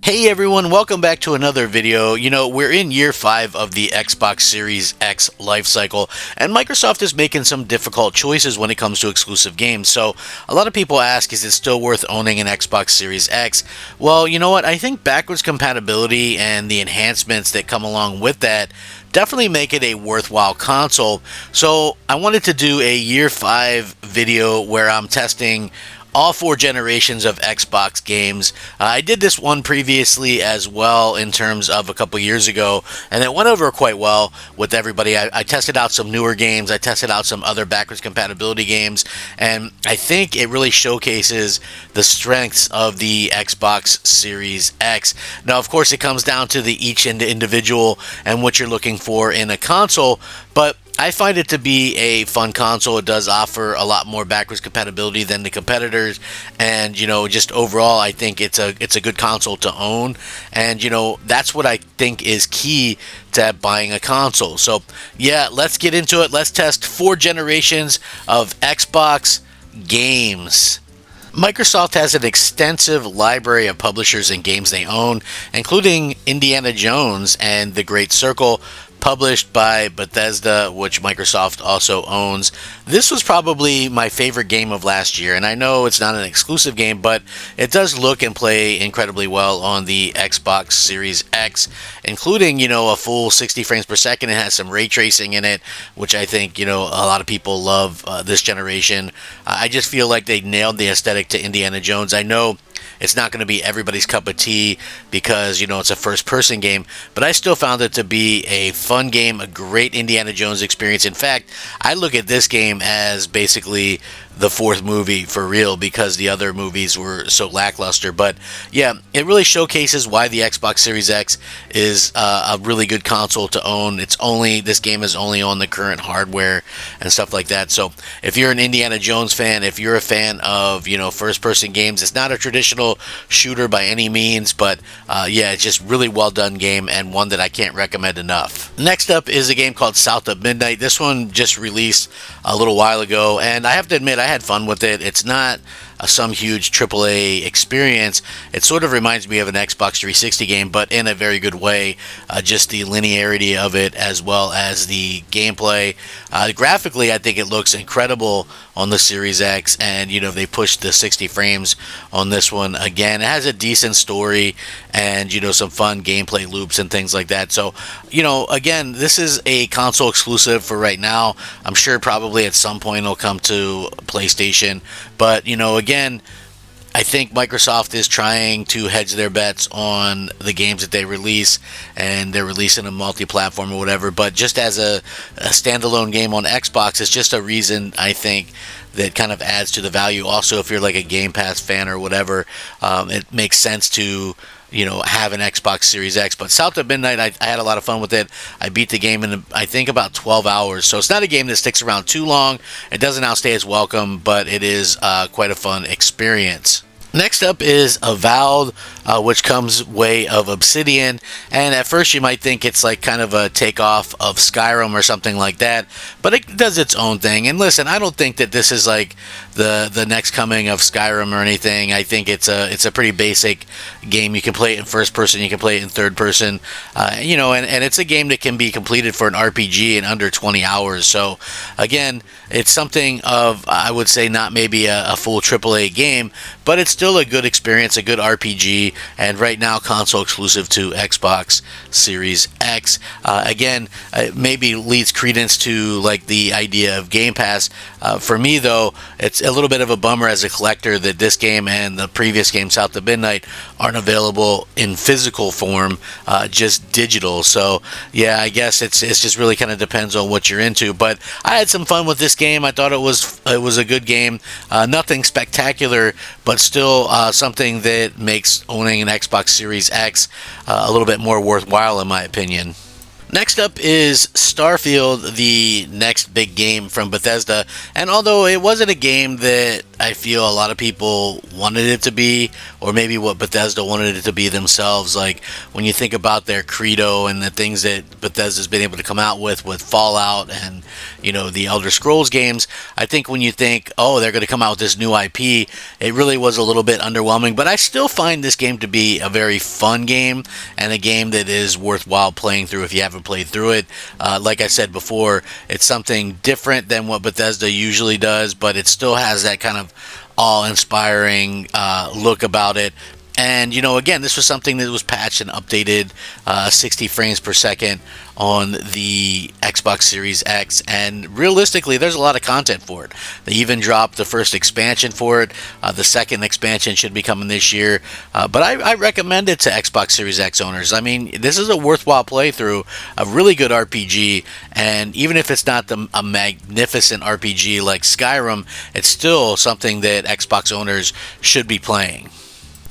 Hey everyone, welcome back to another video. We're in year 5 of the Xbox Series X life cycle, and Microsoft is making some difficult choices when it comes to exclusive games. So, a lot of people ask, is it still worth owning an Xbox Series X? Well, you know what? I think backwards compatibility and the enhancements that come along with that definitely make it a worthwhile console. So, I wanted to do a year 5 video where I'm testing all 4 generations of Xbox games. I did this one previously as well in terms of a couple years ago, and it went over quite well with everybody. I tested out some newer games, I tested out some other backwards compatibility games, and I think it really showcases the strengths of the Xbox Series X. Now, of course, it comes down to each individual and what you're looking for in a console, but I find it to be a fun console. It does offer a lot more backwards compatibility than the competitors, and just overall, I think it's a good console to own, and that's what I think is key to buying a console. So yeah, let's get into it. Let's test 4 generations of Xbox games. Microsoft has an extensive library of publishers and games they own, including Indiana Jones and The Great Circle, published by Bethesda, which Microsoft also owns. This was probably my favorite game of last year, and I know it's not an exclusive game, but it does look and play incredibly well on the Xbox Series X, including, a full 60 frames per second. It has some ray tracing in it, which I think, a lot of people love this generation. I just feel like they nailed the aesthetic to Indiana Jones. I know it's not going to be everybody's cup of tea because, it's a first-person game, but I still found it to be a fun game, a great Indiana Jones experience. In fact, I look at this game as basically the 4th movie for real because the other movies were so lackluster. But yeah, it really showcases why the Xbox Series X is a really good console to own. This game is only on the current hardware and stuff like that. So if you're an Indiana Jones fan, if you're a fan of first-person games, it's not a traditional shooter by any means, but yeah, it's just really well done game and one that I can't recommend enough. Next up is a game called South of Midnight. This one just released a little while ago, and I have to admit I had fun with it. It's not some huge AAA experience. It sort of reminds me of an Xbox 360 game, but in a very good way. Just the linearity of it as well as the gameplay. Graphically, I think it looks incredible on the Series X, and they pushed the 60 frames on this one again. It has a decent story and some fun gameplay loops and things like that. So again, this is a console exclusive for right now. I'm sure probably at some point it'll come to PlayStation, but again, I think Microsoft is trying to hedge their bets on the games that they release, and they're releasing a multi-platform or whatever. But just as a standalone game on Xbox, it's just a reason, I think, that kind of adds to the value. Also, if you're like a Game Pass fan or whatever, it makes sense to have an Xbox Series X. But South of Midnight, I had a lot of fun with it. I beat the game in, I think, about 12 hours. So it's not a game that sticks around too long. It doesn't outstay its welcome, but it is quite a fun experience. Next up is Avowed, which comes way of Obsidian, and at first you might think it's like kind of a takeoff of Skyrim or something like that, but it does its own thing. And listen, I don't think that this is like the next coming of Skyrim or anything. I think it's a pretty basic game. You can play it in first person, you can play it in third person, and it's a game that can be completed for an RPG in under 20 hours. So again, it's something of, I would say, not maybe a full AAA game, but it's still a good experience, a good RPG, and right now console exclusive to Xbox Series X. Again, maybe leads credence to like the idea of Game Pass. For me though, it's a little bit of a bummer as a collector that this game and the previous game South of Midnight aren't available in physical form, just digital. So yeah, I guess it's just really kind of depends on what you're into. But I had some fun with this game. I thought it was a good game. Nothing spectacular, but still something that makes owning an Xbox Series X a little bit more worthwhile, in my opinion. Next up is Starfield, the next big game from Bethesda. And although it wasn't a game that I feel a lot of people wanted it to be, or maybe what Bethesda wanted it to be themselves, like when you think about their credo and the things that Bethesda's been able to come out with Fallout and, the Elder Scrolls games, I think when you think, oh, they're going to come out with this new IP, it really was a little bit underwhelming. But I still find this game to be a very fun game and a game that is worthwhile playing through if you haven't played through it. Like I said before, it's something different than what Bethesda usually does, but it still has that kind of awe-inspiring look about it. And, again, this was something that was patched and updated 60 frames per second on the Xbox Series X. And realistically, there's a lot of content for it. They even dropped the first expansion for it. The second expansion should be coming this year. But I recommend it to Xbox Series X owners. I mean, this is a worthwhile playthrough, a really good RPG. And even if it's not a magnificent RPG like Skyrim, it's still something that Xbox owners should be playing.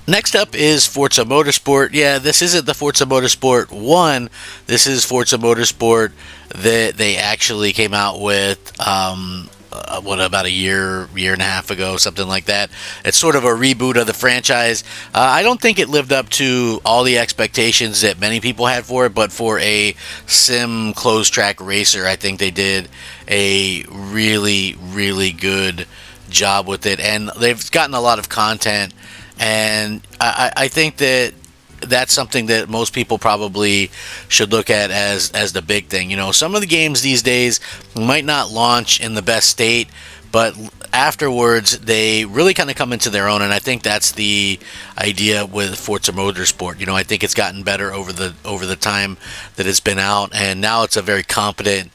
Next up is Forza Motorsport. Yeah, this isn't the Forza Motorsport 1. This is Forza Motorsport that they actually came out with, about a year and a half ago, something like that. It's sort of a reboot of the franchise. I don't think it lived up to all the expectations that many people had for it, but for a sim closed track racer, I think they did a really, really good job with it. And they've gotten a lot of content. And I think that that's something that most people probably should look at as the big thing. Some of the games these days might not launch in the best state, but afterwards they really kind of come into their own. And I think that's the idea with Forza Motorsport. I think it's gotten better over the time that it's been out, and now it's a very competent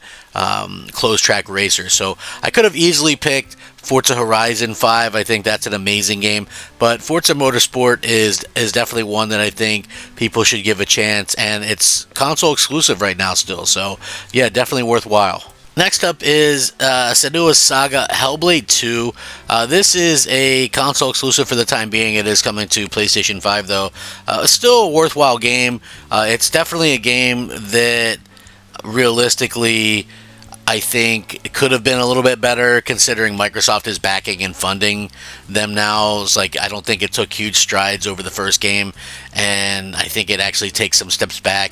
closed track racer. So I could have easily picked Forza Horizon 5. I think that's an amazing game, but Forza Motorsport is definitely one that I think people should give a chance, and it's console exclusive right now still, so yeah, definitely worthwhile. Next up is Senua's Saga Hellblade 2. This is a console exclusive for the time being. It is coming to PlayStation 5 though. Still a worthwhile game. It's definitely a game that realistically I think it could have been a little bit better, considering Microsoft is backing and funding them now. It's like, I don't think it took huge strides over the first game, and I think it actually takes some steps back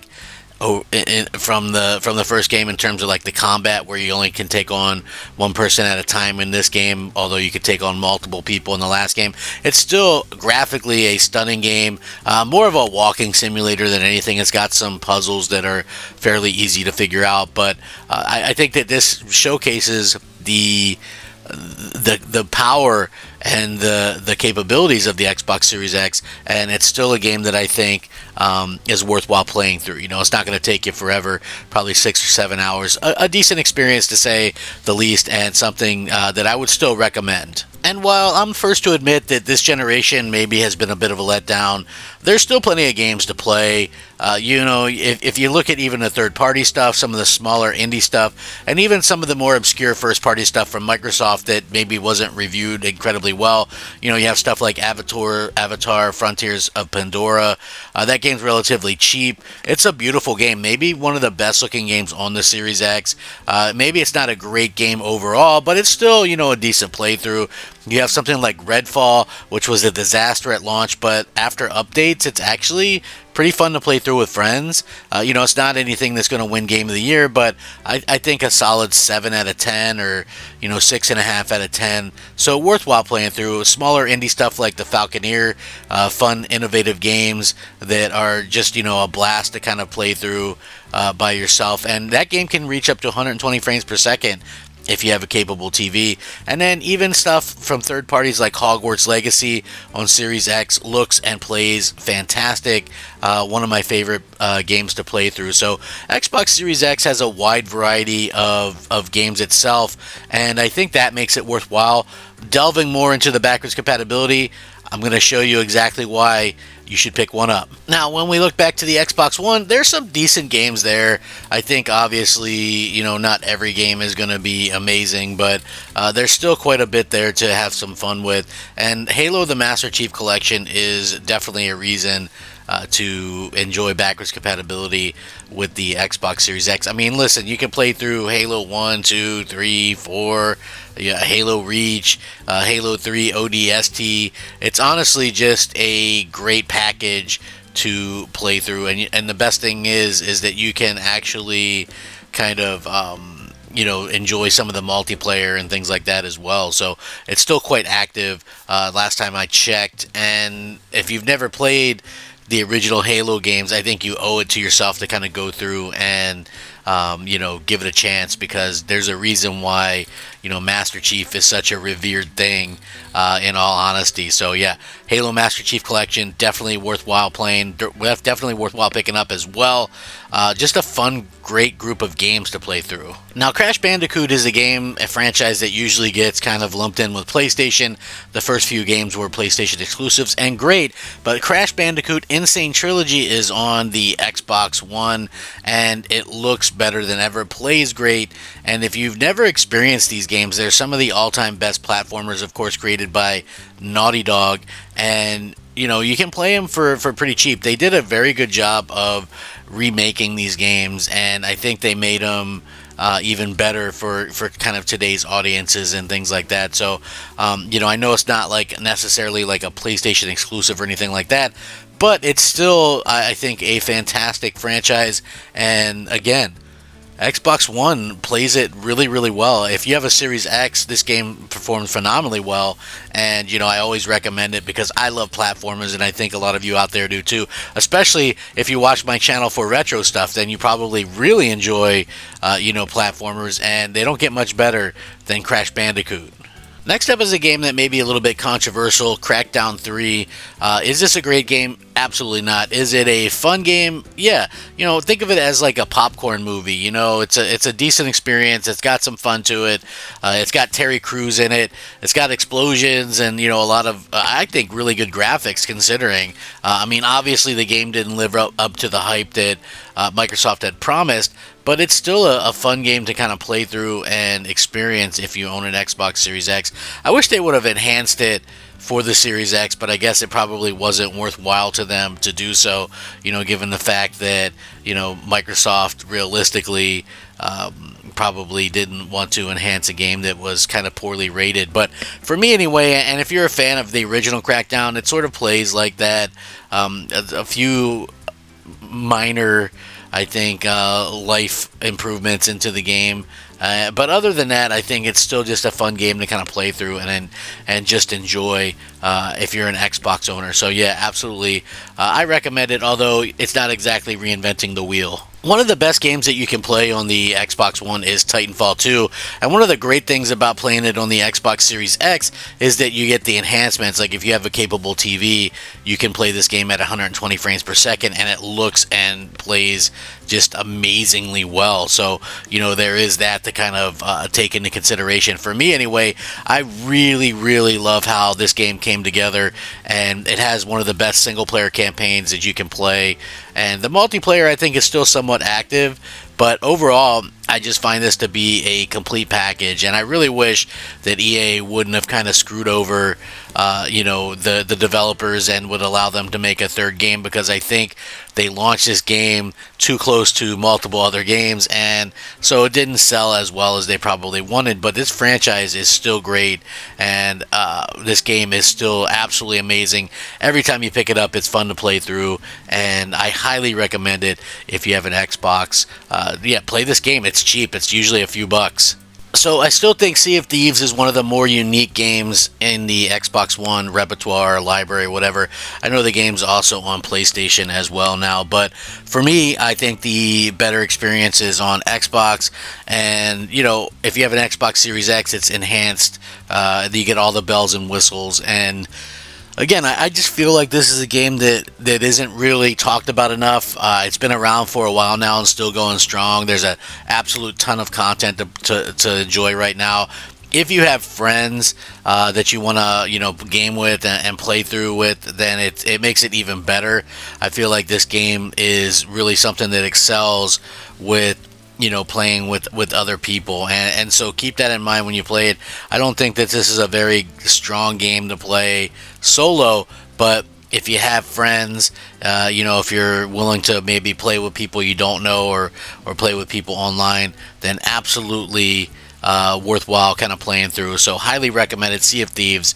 from the first game in terms of like the combat, where you only can take on one person at a time in this game, although you could take on multiple people in the last game. It's still graphically a stunning game, more of a walking simulator than anything. It's got some puzzles that are fairly easy to figure out, but I think that this showcases the power and the capabilities of the Xbox Series X, and it's still a game that I think is worthwhile playing through. It's not going to take you forever, probably 6 or 7 hours. A decent experience, to say the least, and something that I would still recommend. And while I'm first to admit that this generation maybe has been a bit of a letdown, there's still plenty of games to play. If you look at even the third-party stuff, some of the smaller indie stuff, and even some of the more obscure first-party stuff from Microsoft that maybe wasn't reviewed incredibly well, you have stuff like Avatar Frontiers of Pandora. That game's relatively cheap. It's a beautiful game, maybe one of the best-looking games on the Series X. Maybe it's not a great game overall, but it's still, a decent playthrough. You have something like Redfall, which was a disaster at launch, but after updates, it's actually pretty fun to play through with friends. It's not anything that's going to win Game of the Year, but I think a solid 7 out of 10 or, 6.5 out of 10. So worthwhile playing through. Smaller indie stuff like the Falconeer, fun, innovative games that are just, a blast to kind of play through by yourself. And that game can reach up to 120 frames per second if you have a capable TV. And then even stuff from third parties like Hogwarts Legacy on Series X looks and plays fantastic. One of my favorite games to play through. So Xbox Series X has a wide variety of games itself, and I think that makes it worthwhile. Delving more into the backwards compatibility, I'm going to show you exactly why you should pick one up. Now, when we look back to the Xbox One, there's some decent games there. I think, obviously, not every game is going to be amazing, but there's still quite a bit there to have some fun with. And Halo the Master Chief Collection is definitely a reason to enjoy backwards compatibility with the Xbox Series X. I mean, listen, you can play through Halo 1, 2, 3, 4, yeah, Halo Reach, Halo 3 ODST. It's honestly just a great package to play through, and the best thing is that you can actually kind of enjoy some of the multiplayer and things like that as well. So it's still quite active. Last time I checked, and if you've never played the original Halo games, I think you owe it to yourself to kind of go through and give it a chance, because there's a reason why Master Chief is such a revered thing, in all honesty. So yeah, Halo Master Chief Collection, definitely worthwhile playing, definitely worthwhile picking up as well. Just a fun, great group of games to play through. Now, Crash Bandicoot is a franchise that usually gets kind of lumped in with PlayStation. The first few games were PlayStation exclusives, and great, but Crash Bandicoot Insane Trilogy is on the Xbox One, and it looks better than ever, plays great, and if you've never experienced these games, they're some of the all-time best platformers, of course, created by Naughty Dog, and you can play them for pretty cheap. They did a very good job of remaking these games, and I think they made them even better for kind of today's audiences and things like that. So, I know it's not like necessarily like a PlayStation exclusive or anything like that, but it's still, I think, a fantastic franchise. And again, Xbox One plays it really, really well. If you have a Series X, this game performs phenomenally well, and I always recommend it because I love platformers, and I think a lot of you out there do too. Especially if you watch my channel for retro stuff, then you probably really enjoy, platformers, and they don't get much better than Crash Bandicoot. Next up is a game that may be a little bit controversial, Crackdown 3. Is this a great game? Absolutely not. Is it a fun game? Yeah. Think of it as like a popcorn movie. It's a decent experience. It's got some fun to it. It's got Terry Crews in it. It's got explosions and, a lot of, I think, really good graphics considering. Obviously the game didn't live up to the hype that Microsoft had promised, but it's still a fun game to kind of play through and experience if you own an Xbox Series X. I wish they would have enhanced it for the Series X, but I guess it probably wasn't worthwhile to them to do so, given the fact that, Microsoft realistically probably didn't want to enhance a game that was kind of poorly rated. But for me anyway, and if you're a fan of the original Crackdown, it sort of plays like that. A few minor, I think, life improvements into the game. But other than that, I think it's still just a fun game to kind of play through and just enjoy if you're an Xbox owner. So yeah, absolutely, I recommend it, although it's not exactly reinventing the wheel. One of the best games that you can play on the Xbox One is Titanfall 2, and one of the great things about playing it on the Xbox Series X is that you get the enhancements. Like if you have a capable TV, you can play this game at 120 frames per second, and it looks and plays just amazingly well. So, there is that to kind of take into consideration. For me anyway, I really, really love how this game came together, and it has one of the best single-player campaigns that you can play, and the multiplayer I think is still somewhat active, but overall I just find this to be a complete package, and I really wish that EA wouldn't have kind of screwed over the developers and would allow them to make a third game, because I think they launched this game too close to multiple other games, and so it didn't sell as well as they probably wanted. But this franchise is still great, and this game is still absolutely amazing. Every time you pick it up, it's fun to play through, and I highly recommend it if you have an Xbox. Play this game. It's cheap. It's usually a few bucks. So I still think Sea of Thieves is one of the more unique games in the Xbox One repertoire, library, whatever. I know the game's also on PlayStation as well now, but for me, I think the better experience is on Xbox. And, if you have an Xbox Series X, it's enhanced. You get all the bells and whistles, and again, I just feel like this is a game that isn't really talked about enough. It's been around for a while now and still going strong. There's an absolute ton of content to enjoy right now. If you have friends that you want to game with and play through with, then it makes it even better. I feel like this game is really something that excels with playing with other people, and so keep that in mind when you play it. I don't think that this is a very strong game to play solo, but if you have friends, if you're willing to maybe play with people you don't know, or play with people online, then absolutely worthwhile kind of playing through. So highly recommended. Sea of Thieves.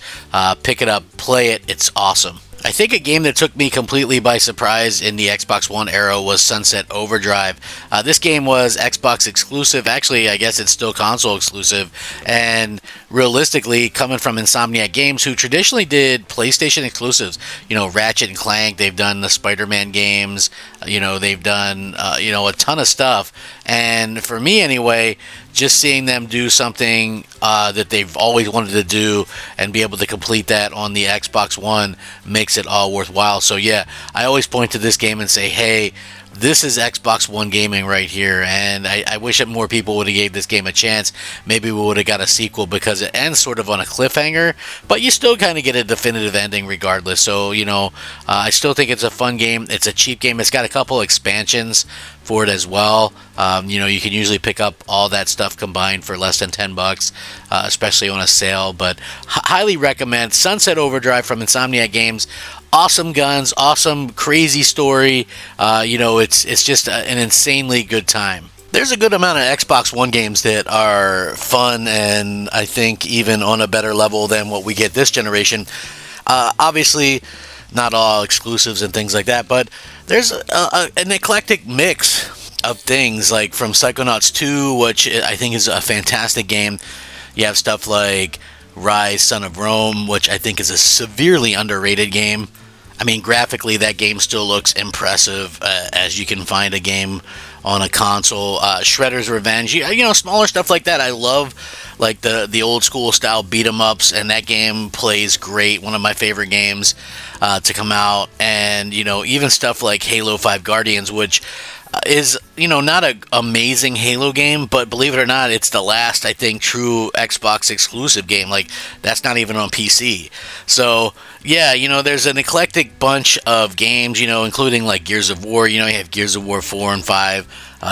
Pick it up, play it. It's awesome. I think a game that took me completely by surprise in the Xbox One era was Sunset Overdrive. This game was Xbox exclusive. Actually, I guess it's still console exclusive. And realistically, coming from Insomniac Games, who traditionally did PlayStation exclusives, Ratchet and Clank, they've done the Spider-Man games, they've done, a ton of stuff. And for me anyway, just seeing them do something that they've always wanted to do and be able to complete that on the Xbox One makes it all worthwhile. So yeah, I always point to this game and say, hey, this is Xbox One gaming right here, and I wish that more people would have gave this game a chance. Maybe we would have got a sequel, because it ends sort of on a cliffhanger, but you still kind of get a definitive ending regardless. So, I still think it's a fun game. It's a cheap game. It's got a couple expansions for it as well. You can usually pick up all that stuff combined for less than $10, especially on a sale, but highly recommend Sunset Overdrive from Insomniac Games. Awesome guns, awesome, crazy story. It's just an insanely good time. There's a good amount of Xbox One games that are fun, and I think even on a better level than what we get this generation. Obviously, not all exclusives and things like that, but there's an eclectic mix of things, like from Psychonauts 2, which I think is a fantastic game. You have stuff like Ryse, Son of Rome, which I think is a severely underrated game. I mean, graphically, that game still looks impressive, as you can find a game on a console. Shredder's Revenge, smaller stuff like that. I love, like, the old school style beat 'em ups, and that game plays great. One of my favorite games to come out. And even stuff like Halo 5 Guardians, which is not an amazing Halo game, but believe it or not, it's the last, I think, true Xbox exclusive game. Like, that's not even on PC. So yeah, there's an eclectic bunch of games, including like Gears of War. You have Gears of War 4 and 5.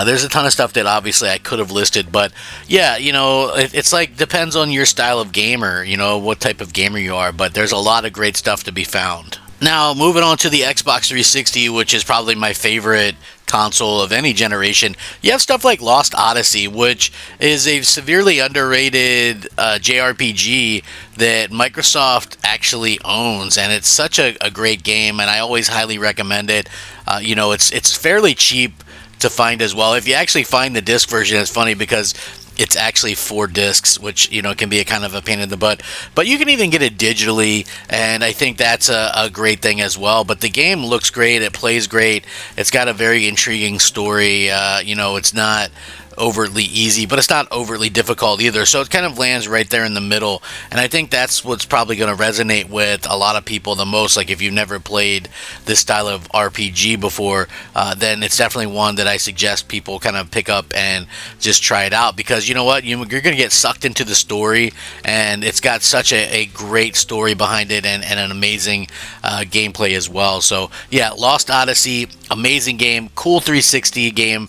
There's a ton of stuff that obviously I could have listed, but yeah, it's like, depends on your style of gamer, what type of gamer you are, but there's a lot of great stuff to be found. Now, moving on to the Xbox 360, which is probably my favorite console of any generation, you have stuff like Lost Odyssey, which is a severely underrated JRPG that Microsoft actually owns, and it's such a great game, and I always highly recommend it. It's fairly cheap to find as well. If you actually find the disc version, it's funny because it's actually 4 discs, which can be a kind of a pain in the butt, but you can even get it digitally, and I think that's a great thing as well. But the game looks great, it plays great, it's got a very intriguing story. It's not overtly easy, but it's not overtly difficult either, so it kind of lands right there in the middle, and I think that's what's probably going to resonate with a lot of people the most. Like, if you've never played this style of RPG before, then it's definitely one that I suggest people kind of pick up and just try it out, because you know what, you're going to get sucked into the story, and it's got such a great story behind it, and an amazing gameplay as well. So yeah, Lost Odyssey, amazing game, cool 360 game,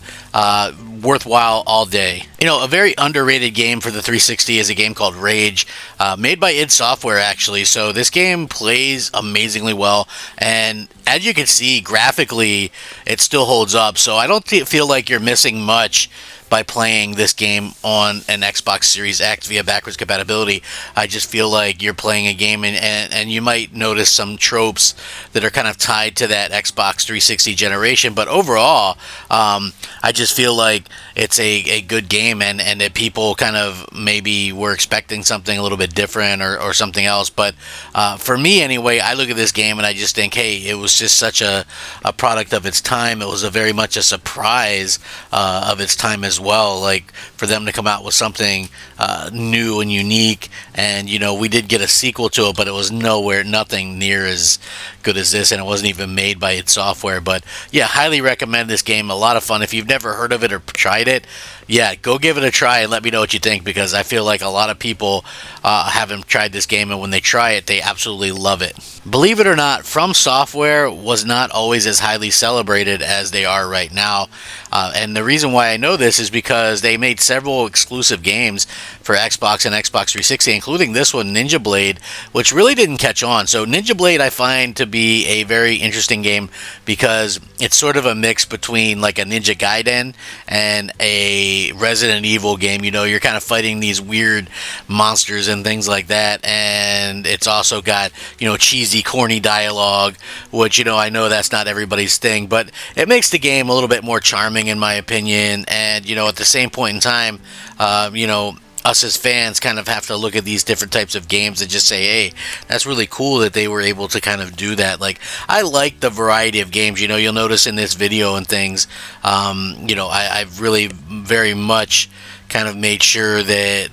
worthwhile all day. A very underrated game for the 360 is a game called Rage, made by id Software actually. So this game plays amazingly well, and as you can see, graphically it still holds up, so I don't feel like you're missing much by playing this game on an Xbox Series X via backwards compatibility. I just feel like you're playing a game, and you might notice some tropes that are kind of tied to that Xbox 360 generation, but overall, I just feel like it's a good game, and that people kind of maybe were expecting something a little bit different, or something else. But for me anyway, I look at this game and I just think, hey, it was just such a product of its time. It was very much a surprise of its time as well, like for them to come out with something new and unique. And we did get a sequel to it, but it was nothing near as good as this, and it wasn't even made by id Software. But yeah, highly recommend this game. A lot of fun. If you've never heard of it or tried it, Yeah, go give it a try and let me know what you think, because I feel like a lot of people haven't tried this game, and when they try it, they absolutely love it. Believe it or not, From Software was not always as highly celebrated as they are right now. And the reason why I know this is because they made several exclusive games for Xbox and Xbox 360, including this one, Ninja Blade, which really didn't catch on. So Ninja Blade I find to be a very interesting game because it's sort of a mix between like a Ninja Gaiden and a Resident Evil game. You know, you're kind of fighting these weird monsters and things like that, and it's also got, you know, cheesy, corny dialogue, which, you know, I know that's not everybody's thing, but it makes the game a little bit more charming in my opinion. And, you know, at the same point in time, you know, us as fans kind of have to look at these different types of games and just say, hey, that's really cool that they were able to kind of do that. Like, I like the variety of games. You know, you'll notice in this video and things, you know, I've really very much kind of made sure that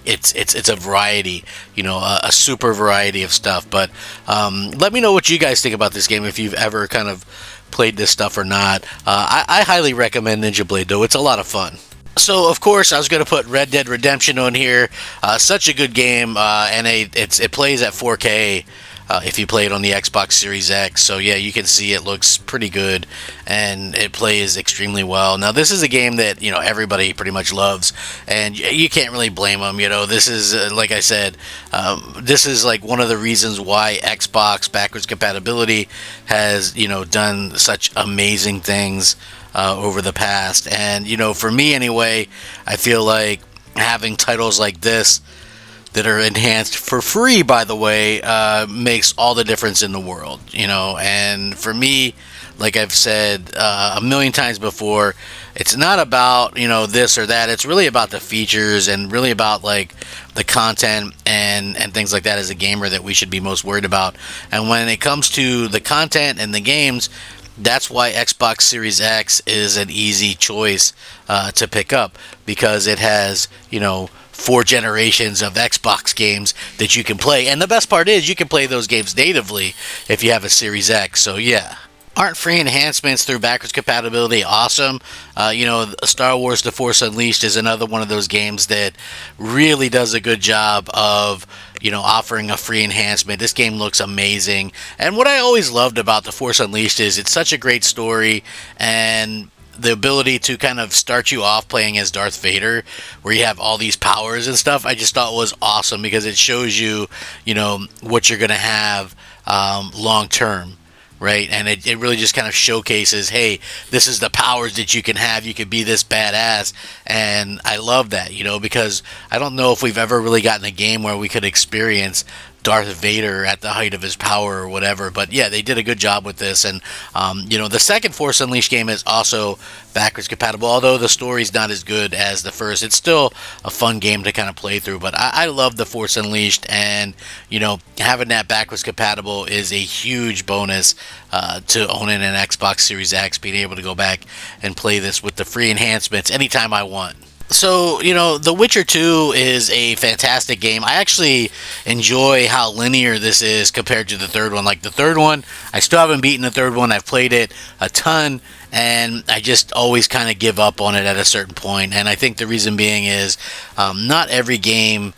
it's a variety, you know, a super variety of stuff. But let me know what you guys think about this game, if you've ever kind of played this stuff or not. I highly recommend Ninja Blade, though. It's a lot of fun. So, of course, I was going to put Red Dead Redemption on here. Such a good game, and it plays at 4K if you play it on the Xbox Series X. So, yeah, you can see it looks pretty good, and it plays extremely well. Now, this is a game that, you know, everybody pretty much loves, and you can't really blame them. You know, this is, like I said, this is like one of the reasons why Xbox backwards compatibility has, you know, done such amazing things over the past. And, you know, for me anyway, I feel like having titles like this that are enhanced for free, by the way, makes all the difference in the world, you know. And for me, like I've said a million times before, it's not about, you know, this or that. It's really about the features and really about like the content and things like that as a gamer that we should be most worried about. And when it comes to the content and the games, that's why Xbox Series X is an easy choice to pick up, because it has, you know, 4 generations of Xbox games that you can play. And the best part is you can play those games natively if you have a Series X. So, yeah. Aren't free enhancements through backwards compatibility awesome? You know, Star Wars The Force Unleashed is another one of those games that really does a good job of, you know, offering a free enhancement. This game looks amazing. And what I always loved about The Force Unleashed is it's such a great story, and the ability to kind of start you off playing as Darth Vader, where you have all these powers and stuff, I just thought was awesome, because it shows you, you know, what you're going to have long term. Right, and it really just kind of showcases, hey, this is the powers that you can have. You could be this badass, and I love that, you know, because I don't know if we've ever really gotten a game where we could experience Darth Vader at the height of his power or whatever. But yeah, they did a good job with this. And you know, the second Force Unleashed game is also backwards compatible, although the story's not as good as the first. It's still a fun game to kind of play through. But I love the Force Unleashed, and you know, having that backwards compatible is a huge bonus to owning an Xbox Series X, being able to go back and play this with the free enhancements anytime I want. So, you know, The Witcher 2 is a fantastic game. I actually enjoy how linear this is compared to the third one. Like, the third one, I still haven't beaten the third one. I've played it a ton, and I just always kind of give up on it at a certain point. And I think the reason being is not every game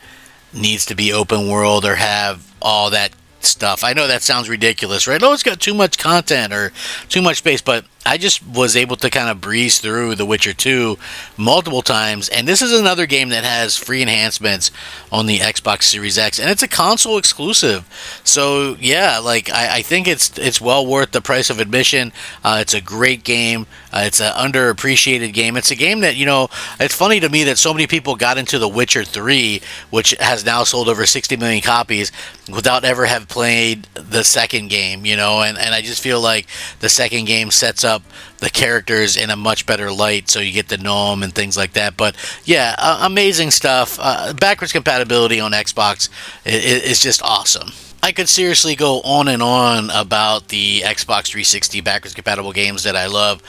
needs to be open world or have all that stuff. I know that sounds ridiculous, right? Oh, it's got too much content or too much space, but I just was able to kind of breeze through The Witcher 2 multiple times, and this is another game that has free enhancements on the Xbox Series X, and it's a console exclusive. So yeah, like I think it's well worth the price of admission. It's a great game. It's an underappreciated game. It's a game that, you know, it's funny to me that so many people got into The Witcher 3, which has now sold over 60 million copies, without ever have played the second game, you know, and I just feel like the second game sets up the characters in a much better light, so you get the gnome and things like that. But yeah, amazing stuff. Backwards compatibility on Xbox is just awesome. I could seriously go on and on about the Xbox 360 backwards compatible games that I love,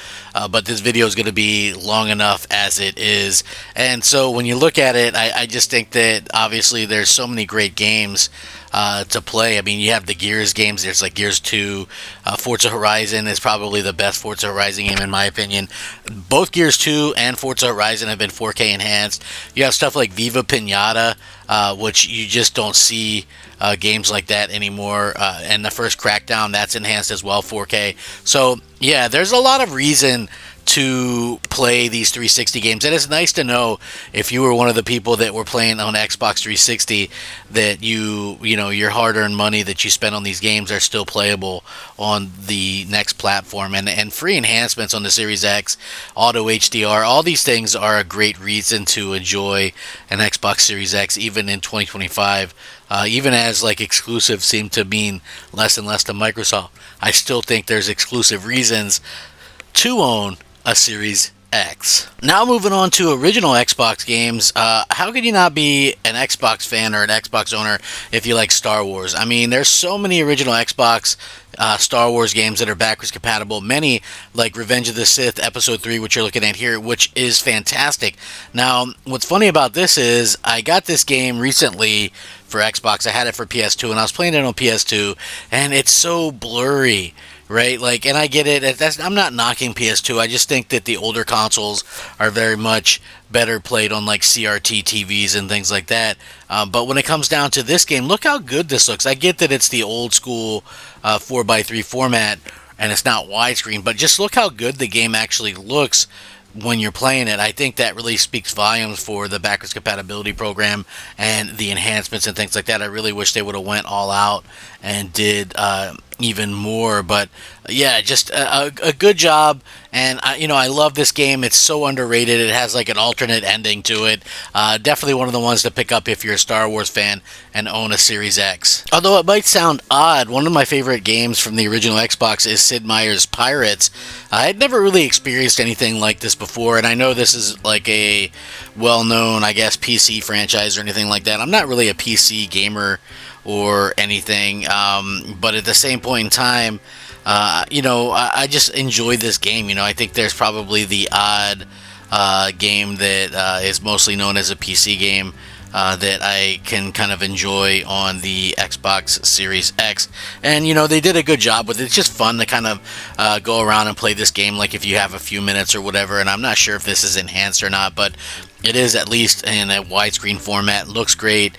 but this video is going to be long enough as it is. And so when you look at it, I just think that obviously there's so many great games to play. I mean, you have the Gears games. There's like Gears 2. Forza Horizon is probably the best Forza Horizon game in my opinion. Both Gears 2 and Forza Horizon have been 4K enhanced. You have stuff like Viva Piñata, which you just don't see games like that anymore. And the first Crackdown, that's enhanced as well, 4K. So yeah, there's a lot of reason to play these 360 games, and it's nice to know if you were one of the people that were playing on Xbox 360 that you know your hard-earned money that you spent on these games are still playable on the next platform, and free enhancements on the Series X, auto HDR, all these things are a great reason to enjoy an Xbox Series X even in 2025. Even as like exclusives seem to mean less and less to Microsoft, I still think there's exclusive reasons to own a Series X. Now moving on to original Xbox games, how could you not be an Xbox fan or an Xbox owner if you like Star Wars? I mean, there's so many original Xbox Star Wars games that are backwards compatible. Many, like Revenge of the Sith Episode 3, which you're looking at here, which is fantastic. Now, what's funny about this is I got this game recently for Xbox. I had it for PS2, and I was playing it on PS2, and it's so blurry. Right, like, and I get it. I'm not knocking PS2. I just think that the older consoles are very much better played on like CRT TVs and things like that. But when it comes down to this game, look how good this looks. I get that it's the old school 4:3 format and it's not widescreen, but just look how good the game actually looks when you're playing it. I think that really speaks volumes for the backwards compatibility program and the enhancements and things like that. I really wish they would have went all out and did even more, but yeah, just a good job. And I love this game. It's so underrated. It has like an alternate ending to it. Definitely one of the ones to pick up if you're a Star Wars fan and own a Series X. Although it might sound odd, one of my favorite games from the original Xbox is Sid Meier's Pirates. I had never really experienced anything like this before, and I know this is like a well-known, I guess, PC franchise or anything like that. I'm not really a PC gamer or anything, but at the same point in time, I just enjoy this game. I think there's probably the odd game that is mostly known as a PC game that I can kind of enjoy on the Xbox Series X. And, they did a good job with it. It's just fun to kind of go around and play this game like if you have a few minutes or whatever. And I'm not sure if this is enhanced or not, but it is at least in a widescreen format. Looks great.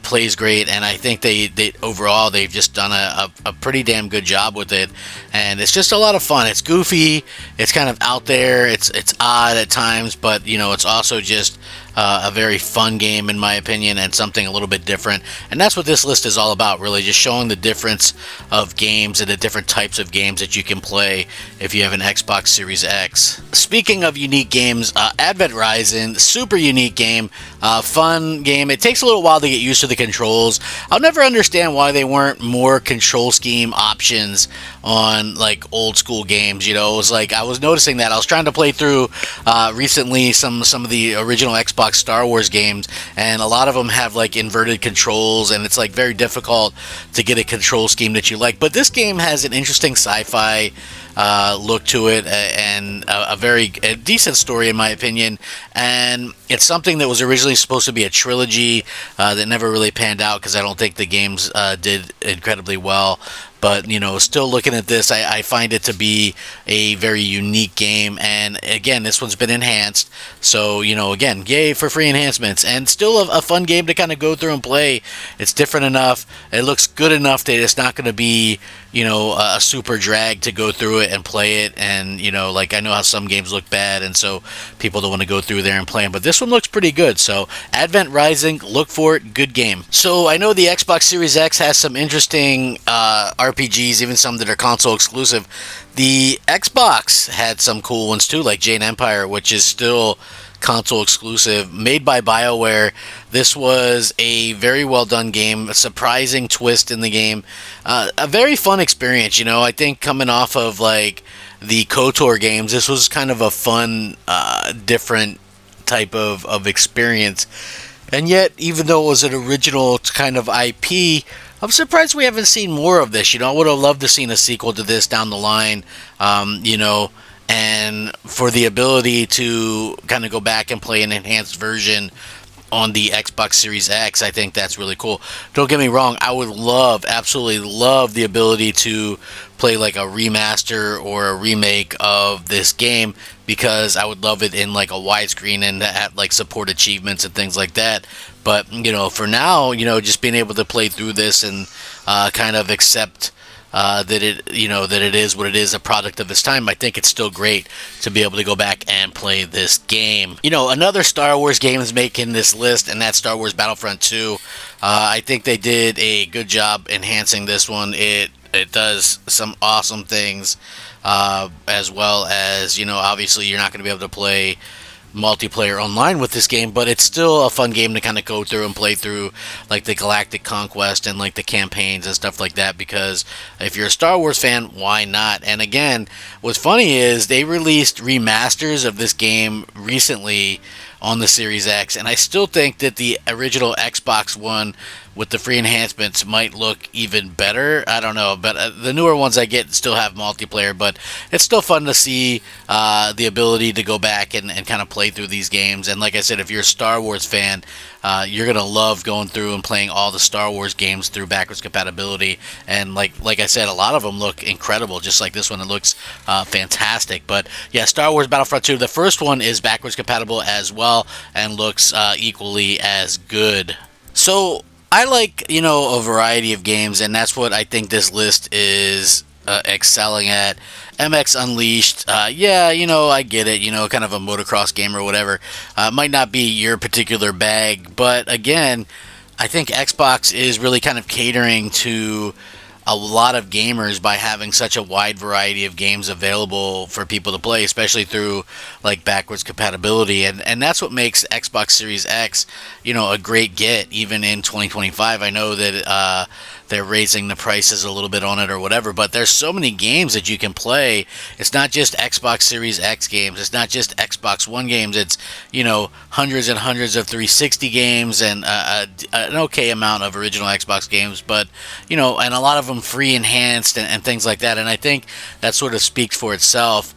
Plays great, and I think they overall they've just done a pretty damn good job with it, and it's just a lot of fun. It's goofy, it's kind of out there, it's odd at times, but it's also just a very fun game in my opinion, and something a little bit different. And that's what this list is all about, really, just showing the difference of games and the different types of games that you can play if you have an Xbox Series X. Speaking of unique games, Advent Rising, super unique game, fun game. It takes a little while to get used to the controls. I'll never understand why they weren't more control scheme options on like old school games. It was like I was noticing that I was trying to play through recently some of the original Xbox Star Wars games, and a lot of them have like inverted controls, and it's like very difficult to get a control scheme that you like. But this game has an interesting sci-fi look to it, and a very decent story in my opinion. And it's something that was originally supposed to be a trilogy that never really panned out because I don't think the games did incredibly well. But, still looking at this, I find it to be a very unique game. And again, this one's been enhanced. So, again, yay for free enhancements. And still a fun game to kind of go through and play. It's different enough. It looks good enough that it's not going to be, a super drag to go through it and play it. And, like I know how some games look bad, and so people don't want to go through there and play them. But this one looks pretty good. So, Advent Rising, look for it. Good game. So, I know the Xbox Series X has some interesting RPGs, even some that are console exclusive. The Xbox had some cool ones too, like Jade Empire, which is still console exclusive, made by BioWare. This was a very well done game, a surprising twist in the game, a very fun experience. I think coming off of like the KOTOR games, this was kind of a fun, different type of experience. And yet, even though it was an original kind of IP, I'm surprised we haven't seen more of this. I would have loved to seen a sequel to this down the line, and for the ability to kind of go back and play an enhanced version on the Xbox Series X. I think that's really cool. Don't get me wrong, I would love, absolutely love the ability to play like a remaster or a remake of this game, because I would love it in like a widescreen and have like support achievements and things like that. But for now, just being able to play through this and kind of accept that it is what it is, a product of its time. I think it's still great to be able to go back and play this game. Another Star Wars game is making this list, and that's Star Wars Battlefront 2. I think they did a good job enhancing this one. It does some awesome things, as well as obviously you're not going to be able to play multiplayer online with this game, but it's still a fun game to kind of go through and play through, like the Galactic Conquest and like the campaigns and stuff like that, because if you're a Star Wars fan, why not? And again, what's funny is they released remasters of this game recently on the Series X, and I still think that the original Xbox One with the free enhancements might look even better. I don't know, but the newer ones I get still have multiplayer, but it's still fun to see the ability to go back and kind of play through these games. And like I said, if you're a Star Wars fan, you're going to love going through and playing all the Star Wars games through backwards compatibility. And like I said, a lot of them look incredible, just like this one. It looks fantastic. But yeah, Star Wars Battlefront 2, the first one is backwards compatible as well and looks equally as good. So I like, a variety of games, and that's what I think this list is excelling at. MX Unleashed, yeah, I get it, kind of a motocross game or whatever. Might not be your particular bag, but again, I think Xbox is really kind of catering to a lot of gamers by having such a wide variety of games available for people to play, especially through like backwards compatibility, and that's what makes Xbox Series X a great get even in 2025. I know that they're raising the prices a little bit on it or whatever, but there's so many games that you can play. It's not just Xbox Series X games, it's not just Xbox One games, it's hundreds and hundreds of 360 games and an okay amount of original Xbox games, but and a lot of them free enhanced and things like that. And I think that sort of speaks for itself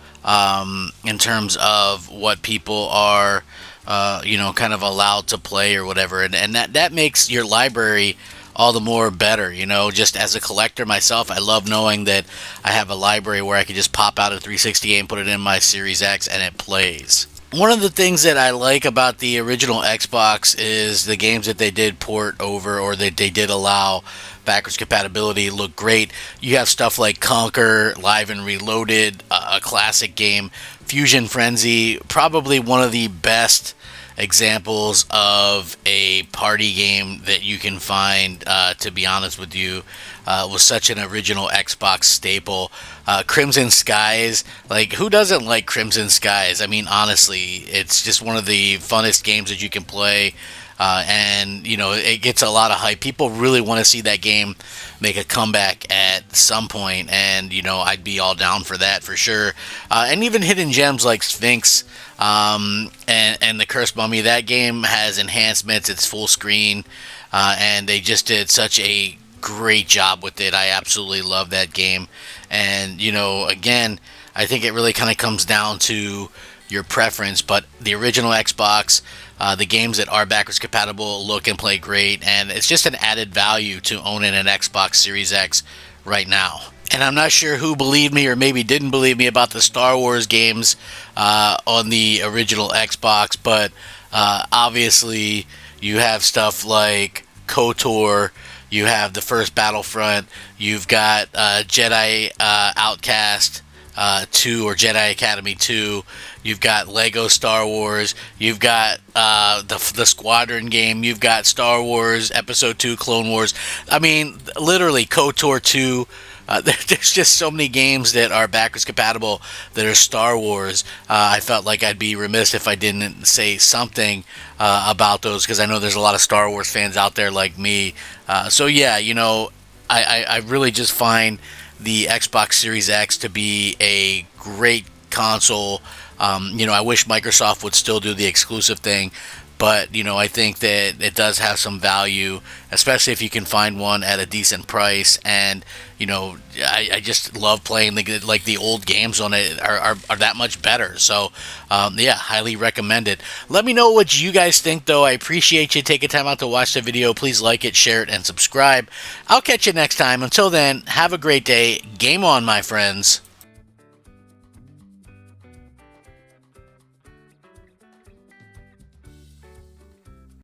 in terms of what people are kind of allowed to play or whatever, and that makes your library all the more better. Just as a collector myself, I love knowing that I have a library where I can just pop out a 360 game, put it in my Series X, and it plays. One of the things that I like about the original Xbox is the games that they did port over, or that they did allow backwards compatibility, look great. You have stuff like Conker, Live and Reloaded, a classic game. Fusion Frenzy, probably one of the best examples of a party game that you can find, to be honest with you. Was such an original Xbox staple. Crimson Skies, like who doesn't like Crimson Skies? I mean, honestly, it's just one of the funnest games that you can play. And it gets a lot of hype. People really want to see that game make a comeback at some point, and I'd be all down for that for sure. And even hidden gems like Sphinx and the Cursed Mummy, that game has enhancements. It's full screen, and they just did such a great job with it. I absolutely love that game. And again, I think it really kind of comes down to your preference, but the original Xbox, the games that are backwards compatible look and play great, and it's just an added value to owning an Xbox Series X right now. And I'm not sure who believed me or maybe didn't believe me about the Star Wars games on the original Xbox, but obviously you have stuff like KOTOR, you have the first Battlefront, you've got Jedi Outcast 2 or Jedi Academy 2, you've got Lego Star Wars, you've got the Squadron game, you've got Star Wars Episode 2 Clone Wars. I mean, literally KOTOR 2. There's just so many games that are backwards compatible that are Star Wars. I felt like I'd be remiss if I didn't say something about those, because I know there's a lot of Star Wars fans out there like me. So yeah, I really just find the Xbox Series X to be a great console. I wish Microsoft would still do the exclusive thing, but I think that it does have some value, especially if you can find one at a decent price. And I just love playing the old games on it are that much better. So yeah, highly recommend it. Let me know what you guys think, though. I appreciate you taking time out to watch the video. Please like it, share it, and subscribe. I'll catch you next time. Until then, have a great day. Game on, my friends.